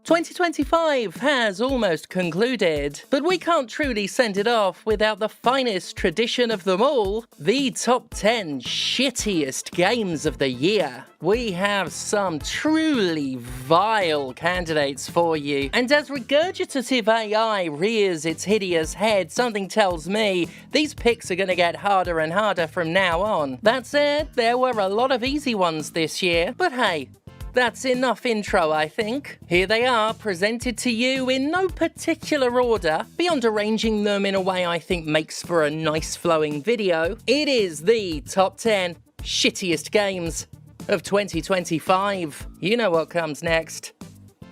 2025 has almost concluded, but we can't truly send it off without the finest tradition of them all, the top 10 shittiest games of the year. We have some truly vile candidates for you, and as regurgitative AI rears its hideous head, something tells me these picks are going to get harder and harder from now on. That said, there were a lot of easy ones this year, but hey, that's enough intro, I think. Here they are, presented to you in no particular order, beyond arranging them in a way I think makes for a nice flowing video. It is the top 10 shittiest games of 2025. You know what comes next.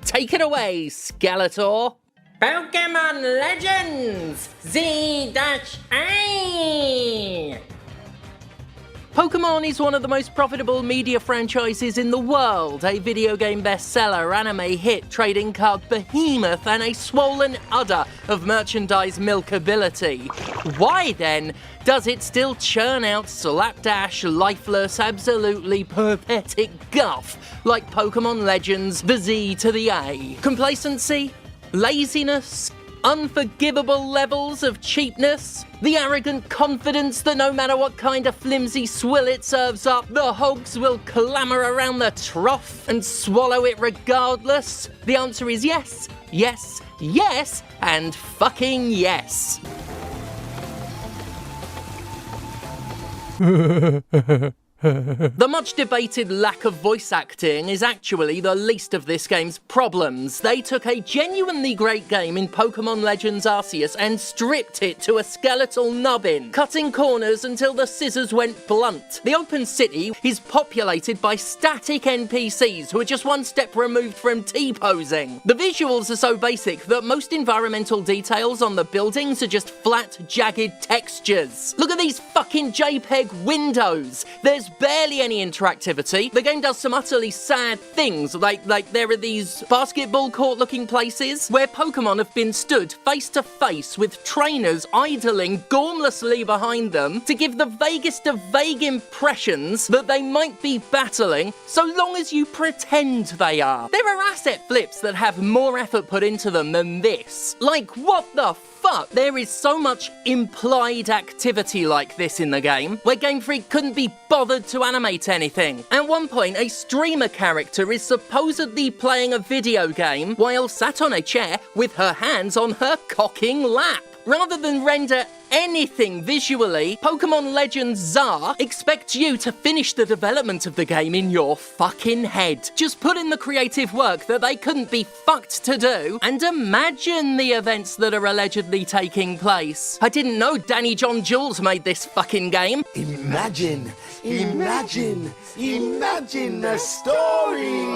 Take it away, Skeletor. Pokemon Legends Z-A. Pokemon is one of the most profitable media franchises in the world, a video game bestseller, anime hit, trading card behemoth, and a swollen udder of merchandise milkability. Why then does it still churn out slapdash, lifeless, absolutely pathetic guff like Pokemon Legends, the Z to the A? Complacency? Laziness? Unforgivable levels of cheapness? The arrogant confidence that no matter what kind of flimsy swill it serves up, the hogs will clamour around the trough and swallow it regardless? The answer is yes, yes, yes, and fucking yes. The much debated lack of voice acting is actually the least of this game's problems. They took a genuinely great game in Pokemon Legends Arceus and stripped it to a skeletal nubbin, cutting corners until the scissors went blunt. The open city is populated by static NPCs who are just one step removed from T-posing. The visuals are so basic that most environmental details on the buildings are just flat, jagged textures. Look at these fucking JPEG windows. There's barely any interactivity. The game does some utterly sad things, like there are these basketball court looking places where Pokemon have been stood face to face with trainers idling gormlessly behind them to give the vaguest of vague impressions that they might be battling, so long as you pretend they are. There are asset flips that have more effort put into them than this. Like, what the fuck? There is so much implied activity like this in the game, where Game Freak couldn't be bothered to animate anything. At one point, a streamer character is supposedly playing a video game while sat on a chair with her hands on her cocking lap. Rather than render anything visually, Pokemon Legends ZA expects you to finish the development of the game in your fucking head. Just put in the creative work that they couldn't be fucked to do, and imagine the events that are allegedly taking place. I didn't know Danny John Jules made this fucking game. Imagine a story!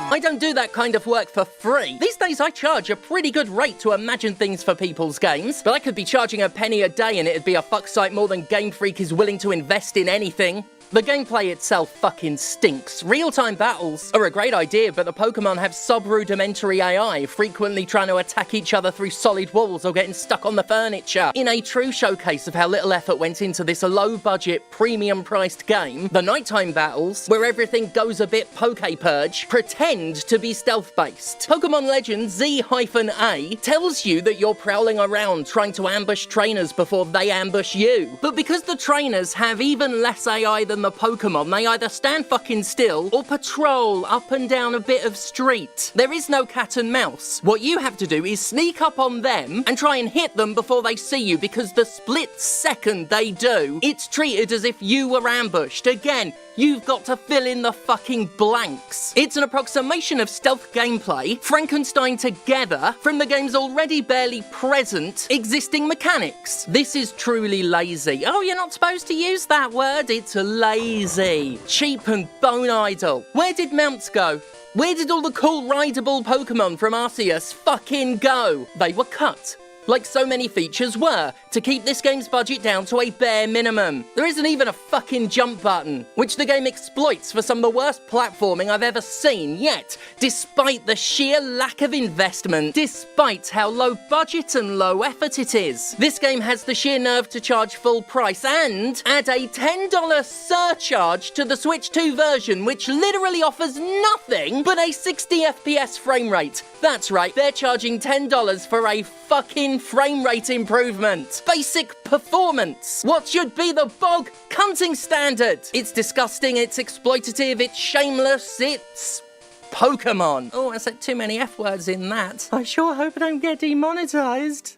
I don't do that kind of work for free. These days I charge a pretty good rate to imagine things for people's games, but I could be charging a penny a day and it'd be a fuck sight more than Game Freak is willing to invest in anything. The gameplay itself fucking stinks. Real-time battles are a great idea, but the Pokemon have sub-rudimentary AI, frequently trying to attack each other through solid walls or getting stuck on the furniture. In a true showcase of how little effort went into this low-budget, premium-priced game, the nighttime battles, where everything goes a bit Poke-Purge, pretend to be stealth-based. Pokemon Legends Z-A tells you that you're prowling around trying to ambush trainers before they ambush you. But because the trainers have even less AI than the Pokemon, they either stand fucking still or patrol up and down a bit of street. There is no cat and mouse. What you have to do is sneak up on them and try and hit them before they see you, because the split second they do, it's treated as if you were ambushed. Again, you've got to fill in the fucking blanks. It's an approximation of stealth gameplay, Frankenstein together from the game's already barely present existing mechanics. This is truly lazy. Oh, you're not supposed to use that word? It's lazy. Cheap and bone idle. Where did mounts go? Where did all the cool rideable Pokemon from Arceus fucking go? They were cut. like so many features were, to keep this game's budget down to a bare minimum. There isn't even a fucking jump button, which the game exploits for some of the worst platforming I've ever seen, yet, despite the sheer lack of investment, despite how low budget and low effort it is, this game has the sheer nerve to charge full price and add a $10 surcharge to the Switch 2 version, which literally offers nothing but a 60 FPS frame rate. That's right, they're charging $10 for a fucking frame rate improvement. Basic performance. What should be the bog cunting standard? It's disgusting, it's exploitative, it's shameless, it's Pokemon. Oh, I said too many F words in that. I sure hope I don't get demonetized.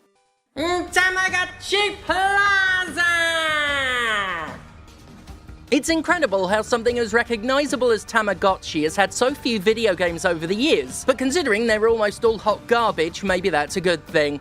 Tamagotchi Plaza! It's incredible how something as recognizable as Tamagotchi has had so few video games over the years, but considering they're almost all hot garbage, maybe that's a good thing.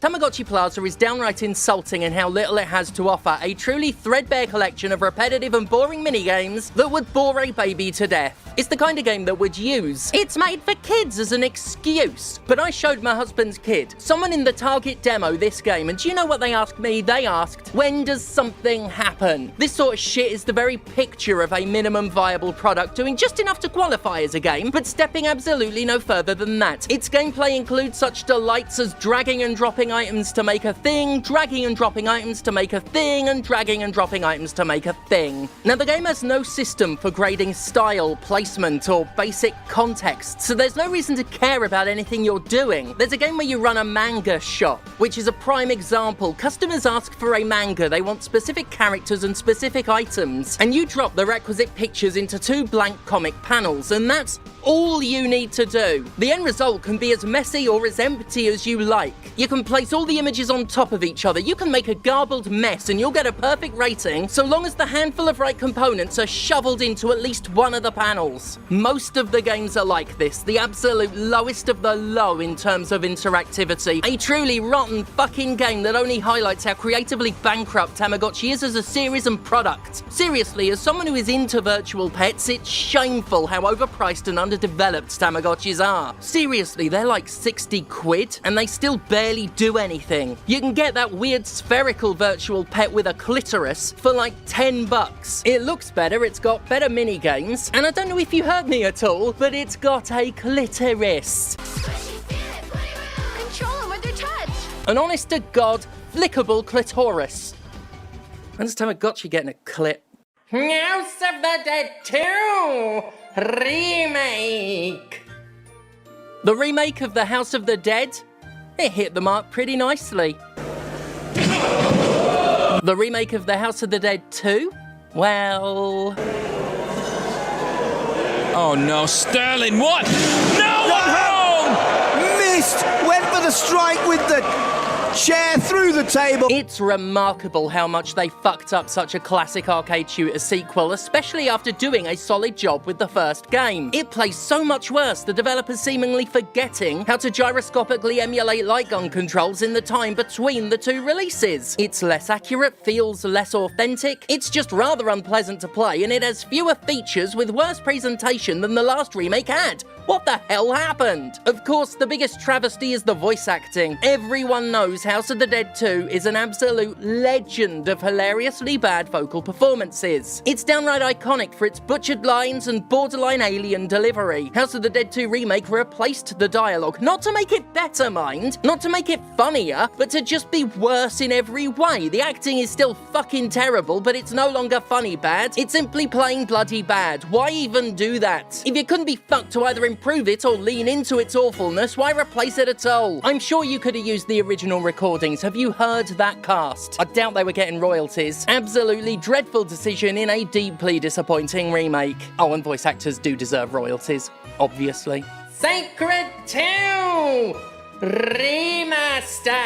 Tamagotchi Plaza is downright insulting in how little it has to offer, a truly threadbare collection of repetitive and boring minigames that would bore a baby to death. It's the kind of game that would use "it's made for kids" as an excuse. But I showed my husband's kid, someone in the target demo, this game, and do you know what they asked me? They asked, when does something happen? This sort of shit is the very picture of a minimum viable product doing just enough to qualify as a game, but stepping absolutely no further than that. Its gameplay includes such delights as dragging and dropping items to make a thing, dragging and dropping items to make a thing, and dragging and dropping items to make a thing. Now, the game has no system for grading style, placement, or basic context, so there's no reason to care about anything you're doing. There's a game where you run a manga shop, which is a prime example. Customers ask for a manga, they want specific characters and specific items, and you drop the requisite pictures into 2 blank comic panels, and that's all you need to do. The end result can be as messy or as empty as you like. You can place all the images on top of each other, you can make a garbled mess, and you'll get a perfect rating so long as the handful of right components are shoveled into at least one of the panels. Most of the games are like this, the absolute lowest of the low in terms of interactivity. A truly rotten fucking game that only highlights how creatively bankrupt Tamagotchi is as a series and product. Seriously, as someone who is into virtual pets, it's shameful how overpriced and underdeveloped Tamagotchis are. Seriously, they're like 60 quid, and they still barely do anything. You can get that weird spherical virtual pet with a clitoris for like $10. It looks better, it's got better mini games, and I don't know if you heard me at all, but it's got a clitoris. Control them with your touch. An honest-to-God, flickable clitoris. When's Tamagotchi getting a clit? House of the Dead 2 remake. The remake of the House of the Dead? It hit the mark pretty nicely. The remake of the House of the Dead 2? Well... Oh no, Sterling, what? No, I'm home! Missed! Went for the strike with the chair through the table. It's remarkable how much they fucked up such a classic arcade shooter sequel, especially after doing a solid job with the first game. It plays so much worse, the developers seemingly forgetting how to gyroscopically emulate light gun controls in the time between the 2 releases. It's less accurate, feels less authentic, it's just rather unpleasant to play, and it has fewer features with worse presentation than the last remake had. What the hell happened? Of course, the biggest travesty is the voice acting. Everyone knows House of the Dead 2 is an absolute legend of hilariously bad vocal performances. It's downright iconic for its butchered lines and borderline alien delivery. House of the Dead 2 Remake replaced the dialogue, not to make it better, mind, not to make it funnier, but to just be worse in every way. The acting is still fucking terrible, but it's no longer funny bad. It's simply plain bloody bad. Why even do that? If you couldn't be fucked to either improve it or lean into its awfulness, why replace it at all? I'm sure you could have used the original recordings. Have you heard that cast? I doubt they were getting royalties. Absolutely dreadful decision in a deeply disappointing remake. Oh, and voice actors do deserve royalties, obviously. Sacred 2 Remaster.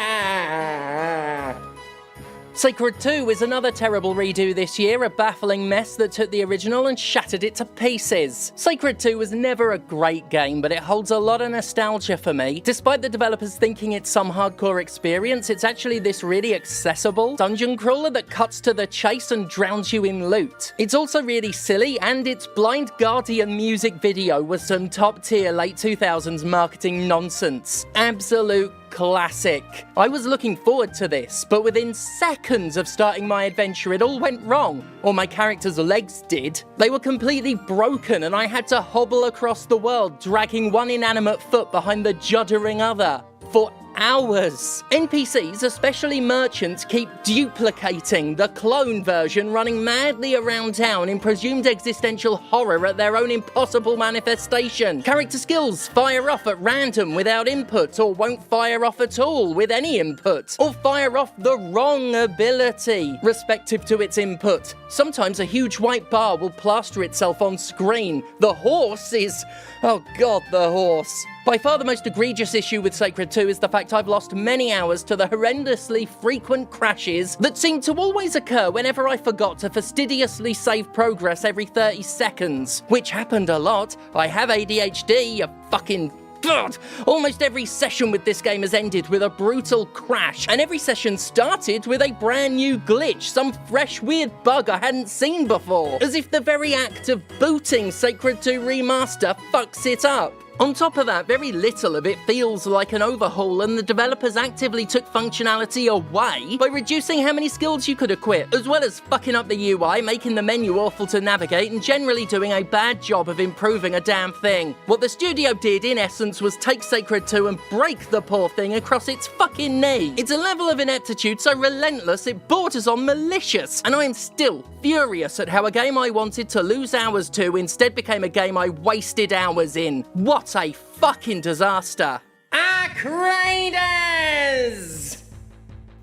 Sacred 2 is another terrible redo this year, a baffling mess that took the original and shattered it to pieces. Sacred 2 was never a great game, but it holds a lot of nostalgia for me. Despite the developers thinking it's some hardcore experience, it's actually this really accessible dungeon crawler that cuts to the chase and drowns you in loot. It's also really silly, and its Blind Guardian music video was some top-tier late 2000s marketing nonsense. Absolute classic. I was looking forward to this, but within seconds of starting my adventure it all went wrong. Or my character's legs did. They were completely broken and I had to hobble across the world, dragging one inanimate foot behind the juddering other. For hours. NPCs, especially merchants, keep duplicating the clone version, running madly around town in presumed existential horror at their own impossible manifestation. Character skills fire off at random without input, or won't fire off at all with any input, or fire off the wrong ability, respective to its input. Sometimes a huge white bar will plaster itself on screen. The horse is... oh god, the horse. By far the most egregious issue with Sacred 2 is the fact I've lost many hours to the horrendously frequent crashes that seem to always occur whenever I forgot to fastidiously save progress every 30 seconds. Which happened a lot. I have ADHD, you fucking... God, almost every session with this game has ended with a brutal crash, and every session started with a brand new glitch, some fresh weird bug I hadn't seen before, as if the very act of booting Sacred 2 Remaster fucks it up. On top of that, very little of it feels like an overhaul, and the developers actively took functionality away by reducing how many skills you could equip, as well as fucking up the UI, making the menu awful to navigate, and generally doing a bad job of improving a damn thing. What the studio did, in essence, was take Sacred 2 and break the poor thing across its fucking knee. It's a level of ineptitude so relentless it borders on malicious, and I am still furious at how a game I wanted to lose hours to instead became a game I wasted hours in. What a fucking disaster. Arc Raiders!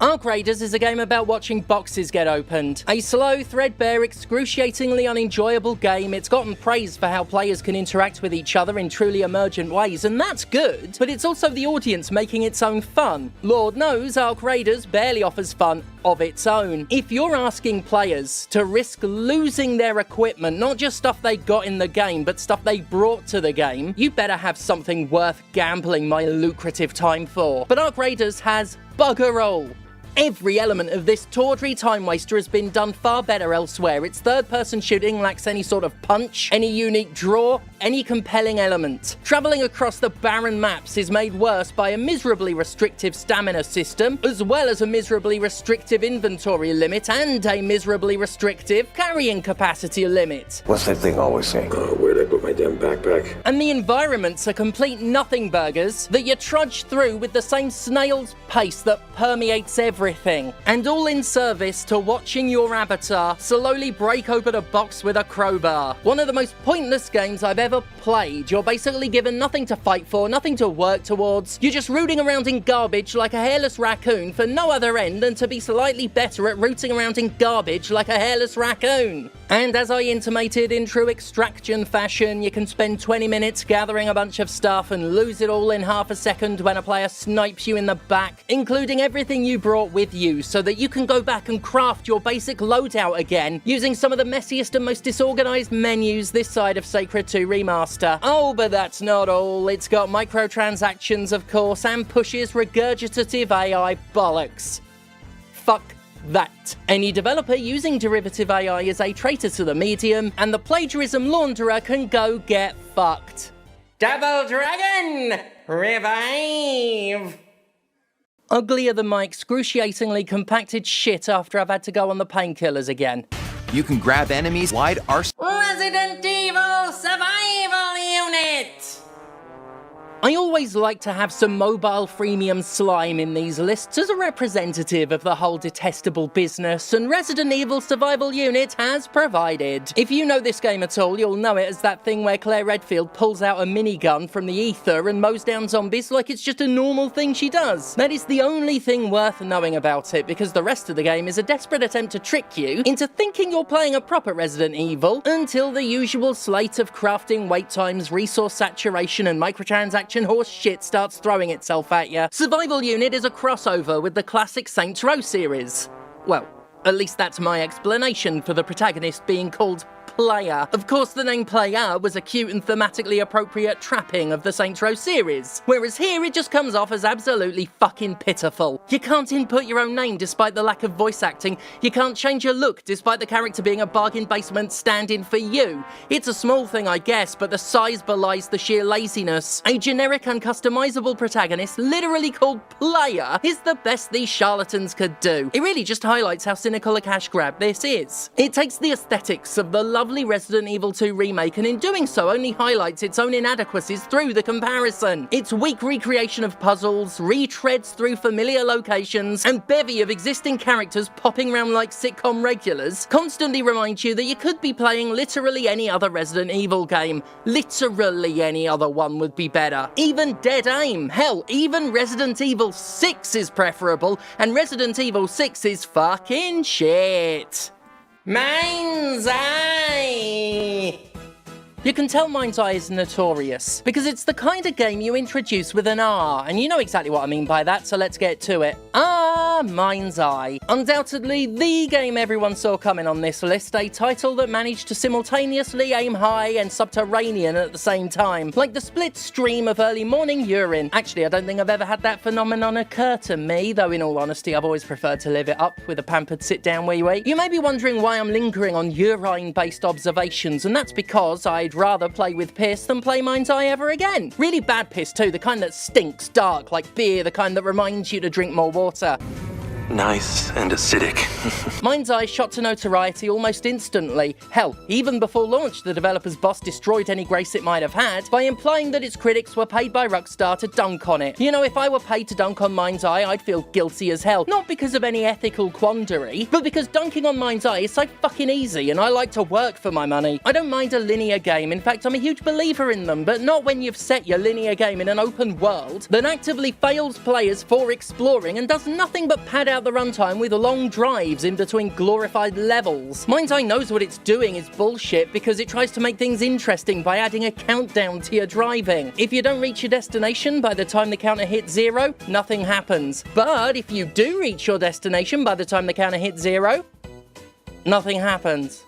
Arc Raiders is a game about watching boxes get opened. A slow, threadbare, excruciatingly unenjoyable game. It's gotten praise for how players can interact with each other in truly emergent ways, and that's good, but it's also the audience making its own fun. Lord knows Arc Raiders barely offers fun of its own. If you're asking players to risk losing their equipment, not just stuff they got in the game, but stuff they brought to the game, you better have something worth gambling my lucrative time for. But Arc Raiders has bugger all. Every element of this tawdry time waster has been done far better elsewhere. Its third-person shooting lacks any sort of punch, any unique draw, any compelling element. Travelling across the barren maps is made worse by a miserably restrictive stamina system, as well as a miserably restrictive inventory limit and a miserably restrictive carrying capacity limit. What's that thing always saying? Where'd I put my damn backpack? And the environments are complete nothing burgers that you trudge through with the same snail's pace that permeates everything, and all in service to watching your avatar slowly break open a box with a crowbar. One of the most pointless games I've ever played. You're basically given nothing to fight for, nothing to work towards. You're just rooting around in garbage like a hairless raccoon for no other end than to be slightly better at rooting around in garbage like a hairless raccoon. And as I intimated in true extraction fashion, you can spend 20 minutes gathering a bunch of stuff and lose it all in half a second when a player snipes you in the back, including everything you brought with you, so that you can go back and craft your basic loadout again, using some of the messiest and most disorganized menus this side of Sacred 2 Remaster. Oh, but that's not all. It's got microtransactions, of course, and pushes regurgitative AI bollocks. Fuck that. Any developer using derivative AI is a traitor to the medium, and the plagiarism launderer can go get fucked. Double Dragon! Revive! Uglier than my excruciatingly compacted shit after I've had to go on the painkillers again. You can grab enemies wide arsenal. Resident Evil Survival Unit! I always like to have some mobile freemium slime in these lists as a representative of the whole detestable business, and Resident Evil Survival Unit has provided. If you know this game at all, you'll know it as that thing where Claire Redfield pulls out a minigun from the ether and mows down zombies like it's just a normal thing she does. That is the only thing worth knowing about it, because the rest of the game is a desperate attempt to trick you into thinking you're playing a proper Resident Evil until the usual slate of crafting wait times, resource saturation, and microtransaction horse shit starts throwing itself at you. Survival Unit is a crossover with the classic Saints Row series. Well, at least that's my explanation for the protagonist being called Player. Of course, the name Player was a cute and thematically appropriate trapping of the Saints Row series, whereas here it just comes off as absolutely fucking pitiful. You can't input your own name despite the lack of voice acting, you can't change your look despite the character being a bargain basement stand-in for you. It's a small thing, I guess, but the size belies the sheer laziness. A generic uncustomizable protagonist, literally called Player, is the best these charlatans could do. It really just highlights how cynical a cash grab this is. It takes the aesthetics of the lovely Resident Evil 2 remake and in doing so only highlights its own inadequacies through the comparison. Its weak recreation of puzzles, retreads through familiar locations, and bevy of existing characters popping around like sitcom regulars constantly remind you that you could be playing literally any other Resident Evil game. Literally any other one would be better. Even Dead Aim, hell, even Resident Evil 6 is preferable, and Resident Evil 6 is fucking shit. MindsEye! You can tell MindsEye is notorious, because it's the kind of game you introduce with an R, and you know exactly what I mean by that, so let's get to it. MindsEye. Undoubtedly the game everyone saw coming on this list, a title that managed to simultaneously aim high and subterranean at the same time, like the split stream of early morning urine. Actually, I don't think I've ever had that phenomenon occur to me, though in all honesty I've always preferred to live it up with a pampered sit down where you eat. You may be wondering why I'm lingering on urine-based observations, and that's because I'd rather play with piss than play MindsEye ever again. Really bad piss too, the kind that stinks dark like beer, the kind that reminds you to drink more water. Nice and acidic. MindsEye shot to notoriety almost instantly. Hell, even before launch, the developer's boss destroyed any grace it might have had by implying that its critics were paid by Rockstar to dunk on it. You know, if I were paid to dunk on MindsEye, I'd feel guilty as hell. Not because of any ethical quandary, but because dunking on MindsEye is so fucking easy and I like to work for my money. I don't mind a linear game, in fact I'm a huge believer in them, but not when you've set your linear game in an open world that actively fails players for exploring and does nothing but pad out the runtime with long drives in between glorified levels. MindsEye knows what it's doing is bullshit because it tries to make things interesting by adding a countdown to your driving. If you don't reach your destination by the time the counter hits 0, nothing happens. But if you do reach your destination by the time the counter hits 0, nothing happens.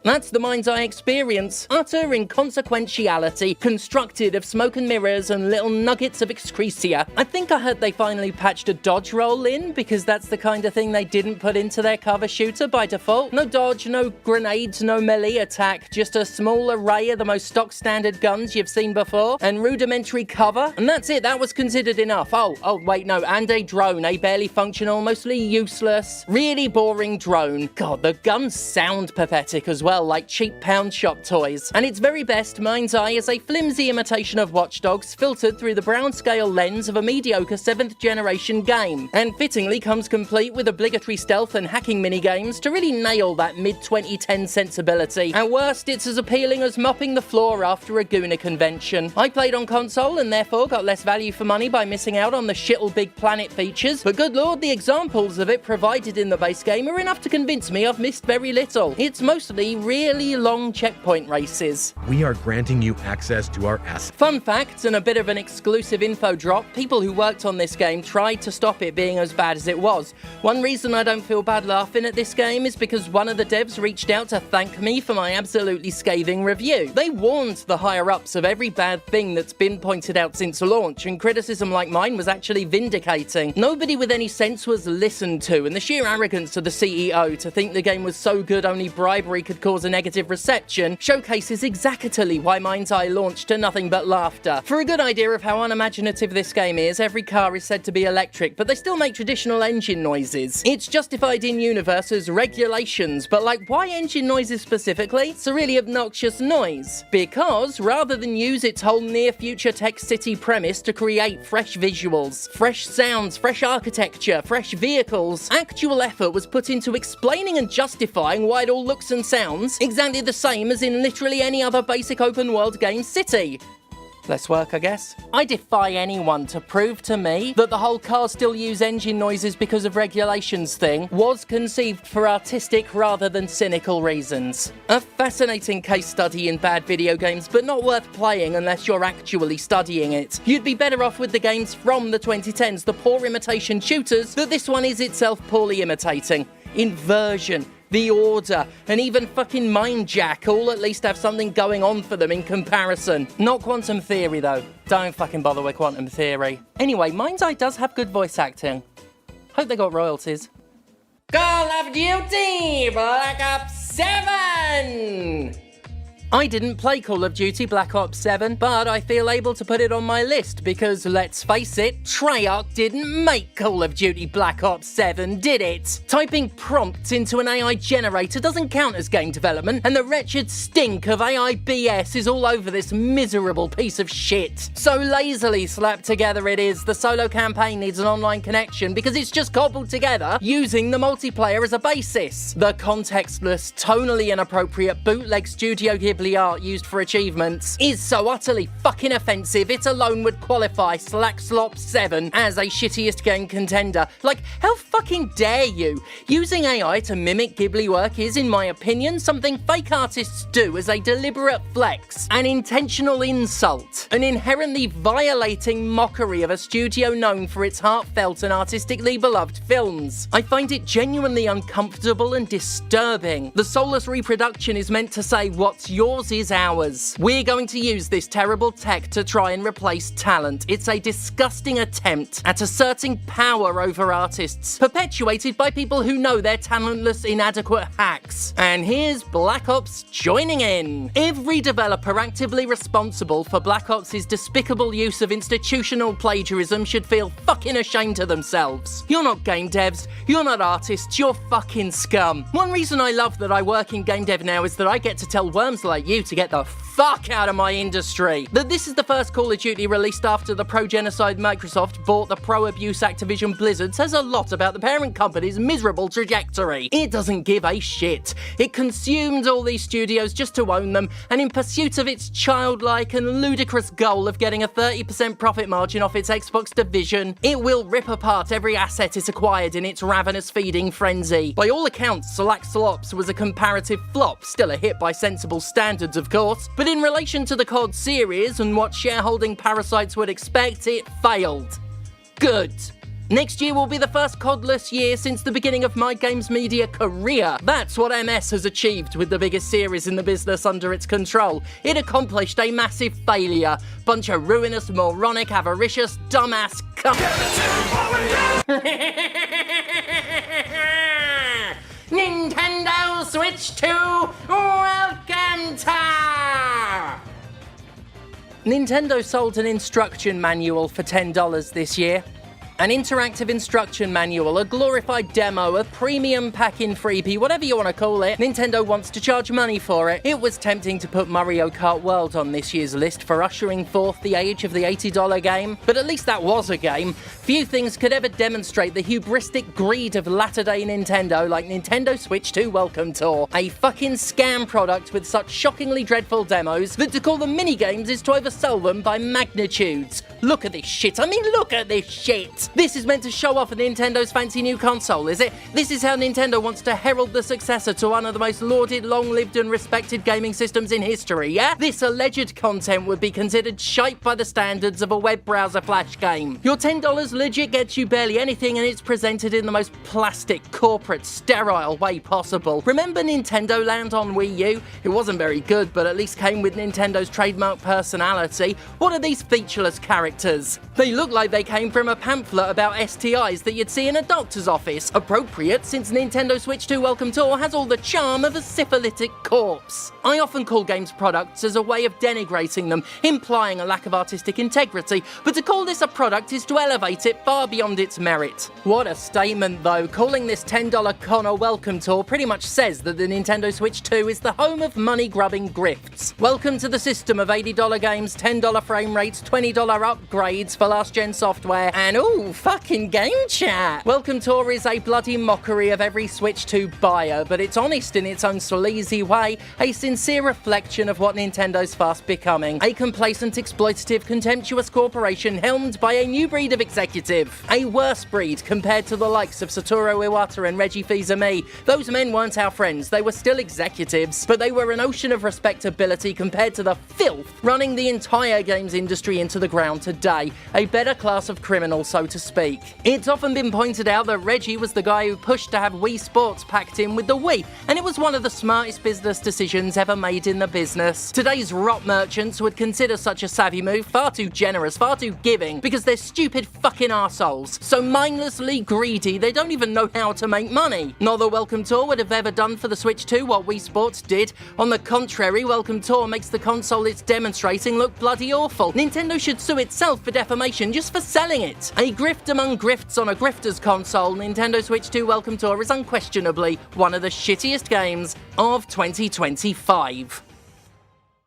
That's the MindsEye experience. Utter inconsequentiality, constructed of smoke and mirrors and little nuggets of excretia. I think I heard they finally patched a dodge roll in, because that's the kind of thing they didn't put into their cover shooter by default. No dodge, no grenades, no melee attack, just a small array of the most stock standard guns you've seen before, and rudimentary cover, and that's it, that was considered enough. Oh wait, no, and a drone, a barely functional, mostly useless, really boring drone. God, the guns sound pathetic as well, like cheap pound shop toys. And its very best, MindsEye is a flimsy imitation of Watch Dogs filtered through the brown scale lens of a mediocre 7th generation game, and fittingly comes complete with obligatory stealth and hacking minigames to really nail that mid-2010 sensibility. At worst, it's as appealing as mopping the floor after a Guna convention. I played on console and therefore got less value for money by missing out on the shittle big planet features, but good lord, the examples of it provided in the base game are enough to convince me I've missed very little. It's mostly really long checkpoint races. We are granting you access to our assets. Fun fact, and a bit of an exclusive info drop, people who worked on this game tried to stop it being as bad as it was. One reason I don't feel bad laughing at this game is because one of the devs reached out to thank me for my absolutely scathing review. They warned the higher-ups of every bad thing that's been pointed out since launch, and criticism like mine was actually vindicating. Nobody with any sense was listened to, and the sheer arrogance of the CEO to think the game was so good only bribery could cause a negative reception showcases exactly why MindsEye launched to nothing but laughter. For a good idea of how unimaginative this game is, every car is said to be electric, but they still make traditional engine noises. It's justified in universe as regulations, but like, why engine noises specifically? It's a really obnoxious noise. Because rather than use its whole near-future tech city premise to create fresh visuals, fresh sounds, fresh architecture, fresh vehicles, actual effort was put into explaining and justifying why it all looks and sounds exactly the same as in literally any other basic open world game city. Less work, I guess. I defy anyone to prove to me that the whole cars still use engine noises because of regulations thing was conceived for artistic rather than cynical reasons. A fascinating case study in bad video games, but not worth playing unless you're actually studying it. You'd be better off with the games from the 2010s, the poor imitation shooters that this one is itself poorly imitating. Inversion, The Order, and even fucking Mindjack all at least have something going on for them in comparison. Not Quantum Theory though. Don't fucking bother with Quantum Theory. Anyway, MindsEye does have good voice acting. Hope they got royalties. Call of Duty Black Ops 7! I didn't play Call of Duty Black Ops 7, but I feel able to put it on my list because, let's face it, Treyarch didn't make Call of Duty Black Ops 7, did it? Typing prompts into an AI generator doesn't count as game development, and the wretched stink of AI BS is all over this miserable piece of shit. So lazily slapped together it is, the solo campaign needs an online connection because it's just cobbled together using the multiplayer as a basis. The contextless, tonally inappropriate bootleg Studio Ghibli art used for achievements is so utterly fucking offensive it alone would qualify Slack Slop 7 as a shittiest game contender. Like, how fucking dare you? Using AI to mimic Ghibli work is, in my opinion, something fake artists do as a deliberate flex, an intentional insult, an inherently violating mockery of a studio known for its heartfelt and artistically beloved films. I find it genuinely uncomfortable and disturbing. The soulless reproduction is meant to say what's yours is ours. We're going to use this terrible tech to try and replace talent. It's a disgusting attempt at asserting power over artists, perpetuated by people who know they're talentless, inadequate hacks. And here's Black Ops joining in. Every developer actively responsible for Black Ops' despicable use of institutional plagiarism should feel fucking ashamed of themselves. You're not game devs, you're not artists, you're fucking scum. One reason I love that I work in game dev now is that I get to tell worms like you to get the fuck out of my industry. That this is the first Call of Duty released after the pro-genocide Microsoft bought the pro-abuse Activision Blizzard says a lot about the parent company's miserable trajectory. It doesn't give a shit. It consumed all these studios just to own them, and in pursuit of its childlike and ludicrous goal of getting a 30% profit margin off its Xbox division, it will rip apart every asset it acquired in its ravenous feeding frenzy. By all accounts, Slack Slops was a comparative flop, still a hit by sensible standards of course, but in relation to the COD series and what shareholding parasites would expect, it failed. Good. Next year will be the first COD-less year since the beginning of my games media career. That's what MS has achieved with the biggest series in the business under its control. It accomplished a massive failure. Bunch of ruinous, moronic, avaricious, dumbass Nintendo Switch 2, welcome to... Nintendo sold an instruction manual for $10 this year. An interactive instruction manual, a glorified demo, a premium pack-in freebie, whatever you want to call it. Nintendo wants to charge money for it. It was tempting to put Mario Kart World on this year's list for ushering forth the age of the $80 game, but at least that was a game. Few things could ever demonstrate the hubristic greed of latter-day Nintendo like Nintendo Switch 2 Welcome Tour, a fucking scam product with such shockingly dreadful demos that to call them minigames is to oversell them by magnitudes. Look at this shit. I mean, look at this shit. This is meant to show off Nintendo's fancy new console, is it? This is how Nintendo wants to herald the successor to one of the most lauded, long-lived and respected gaming systems in history, yeah? This alleged content would be considered shite by the standards of a web browser flash game. Your $10 legit gets you barely anything and it's presented in the most plastic, corporate, sterile way possible. Remember Nintendo Land on Wii U? It wasn't very good, but at least came with Nintendo's trademark personality. What are these featureless characters? They look like they came from a pamphlet about STIs that you'd see in a doctor's office. Appropriate, since Nintendo Switch 2 Welcome Tour has all the charm of a syphilitic corpse. I often call games products as a way of denigrating them, implying a lack of artistic integrity, but to call this a product is to elevate it far beyond its merit. What a statement though. Calling this $10 con a Welcome Tour pretty much says that the Nintendo Switch 2 is the home of money-grubbing grifts. Welcome to the system of $80 games, $10 frame rates, $20 upgrades for last-gen software, and ooh, fucking game chat. Welcome Tour is a bloody mockery of every Switch 2 buyer, but it's honest in its own sleazy way, a sincere reflection of what Nintendo's fast becoming. A complacent, exploitative, contemptuous corporation helmed by a new breed of executive. A worse breed compared to the likes of Satoru Iwata and Reggie Fils-Aimé. Those men weren't our friends, they were still executives, but they were an ocean of respectability compared to the filth running the entire games industry into the ground today. A better class of criminal, so to speak. It's often been pointed out that Reggie was the guy who pushed to have Wii Sports packed in with the Wii, and it was one of the smartest business decisions ever made in the business. Today's rot merchants would consider such a savvy move far too generous, far too giving, because they're stupid fucking arseholes. So mindlessly greedy, they don't even know how to make money. Not that Welcome Tour would have ever done for the Switch 2 what Wii Sports did. On the contrary, Welcome Tour makes the console it's demonstrating look bloody awful. Nintendo should sue itself for defamation just for selling it. A grift among grifts on a grifter's console, Nintendo Switch 2 Welcome Tour is unquestionably one of the shittiest games of 2025.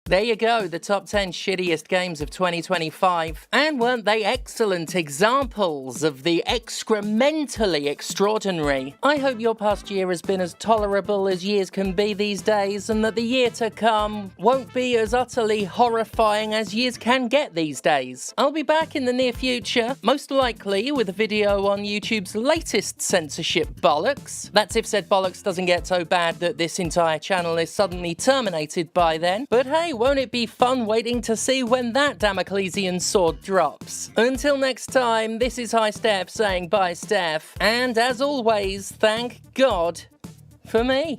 There you go, the top 10 shittiest games of 2025. And weren't they excellent examples of the excrementally extraordinary? I hope your past year has been as tolerable as years can be these days, and that the year to come won't be as utterly horrifying as years can get these days. I'll be back in the near future, most likely with a video on YouTube's latest censorship bollocks. That's if said bollocks doesn't get so bad that this entire channel is suddenly terminated by then. But hey, won't it be fun waiting to see when that Damoclesian sword drops? Until next time, this is High Steph saying bye Steph, and as always, thank God for me.